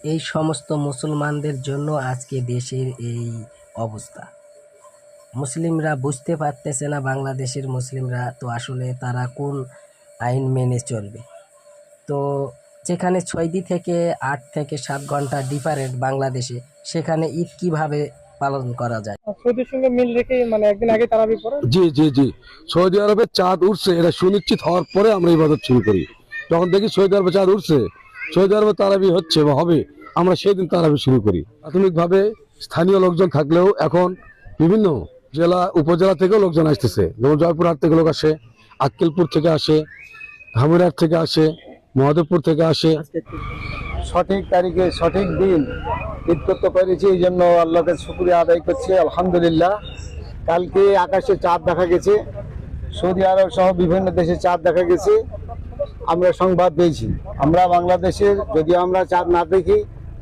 এই সমস্ত মুসলমানদের জন্য আজকে দেশের এই অবস্থা। মুসলিমরা বুঝতে পারতেছে না, বাংলাদেশের মুসলিমরা তো আসলে তারা কোন আইন মেনে চলবে। তো যেখানে 6 থেকে 8 থেকে 7 ঘন্টা ডিফারেন্ট বাংলাদেশে, সেখানে ঈদ কিভাবে পালন করা যায়? সৌদির সঙ্গে মিল রেখে মানে একদিন আগে তারাবি পড়ে। জি জি জি, সৌদি আরবে চাঁদ উঠছে এটা সুনিশ্চিত হওয়ার পরে আমরা ইবাদত শুরু করি। যখন দেখি সৌদি আরবে চাঁদ উঠছে, সৌদি আরবে তারাবি হচ্ছে বা হবে, আমরা সেই দিন তারাবি শুরু করি। প্রাথমিকভাবে স্থানীয় লোকজন থাকলেও এখন বিভিন্ন জেলা উপজেলা থেকেও লোকজন আসতেছে, যেমন জয়পুরহাট থেকে লোক আসে, আক্কেলপুর থেকে আসে, ধামুরহাট থেকে আসে, মহাদেবপুর থেকে আসে। সঠিক তারিখে সঠিক দিন ঈদ করতে পেরেছি, এই জন্য আল্লাহকে শুকরিয়া আদায় করছি, আলহামদুলিল্লাহ। কালকে আকাশে চাঁদ দেখা গেছে, সৌদি আরব সহ বিভিন্ন দেশে চাঁদ দেখা গেছে, আমরা সংবাদ পেয়েছি। আমরা বাংলাদেশের যদি আমরা চাঁদ না দেখি,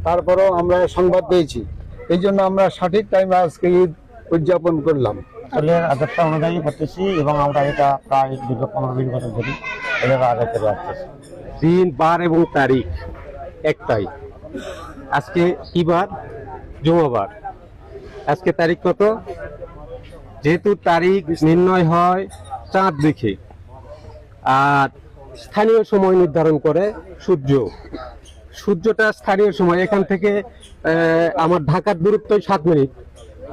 তারপরেও আমরা সংবাদ পেয়েছি, এই জন্য আমরা সঠিক টাইমে আজকে ঈদ উদযাপন করলাম। আসলের আজাদটা অনুযায়ী করতেছি এবং আমরা এটা প্রায় দীর্ঘ 15-20 বছর ধরে এভাবে আদায় করে আসতেছি। দিন, বার এবং তারিখ একটাই। আজকে কি বার? জুমাবার। আজকে তারিখ কত? যেহেতু তারিখ নির্ণয় হয় চাঁদ দেখে, আর স্থানীয় সময় নির্ধারণ করে সূর্যটা স্থানীয় সময়। এখান থেকে আমার ঢাকার দূরত্ব 7 মিনিট,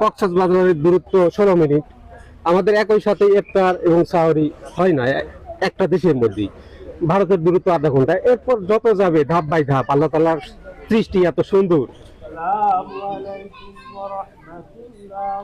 কক্সবাজারের দূরত্ব 16 মিনিট। আমাদের একই সাথে ইফতার এবং সাহরি হয় না একটা দেশের মধ্যেই। ভারতের দূরত্ব আধা ঘন্টা। এরপর যত যাবে ধাপ বাই ধাপ, আল্লাহ তাআলার সৃষ্টি এত সুন্দর। আসসালামু আলাইকুম ওয়া রাহমাতুল্লাহ।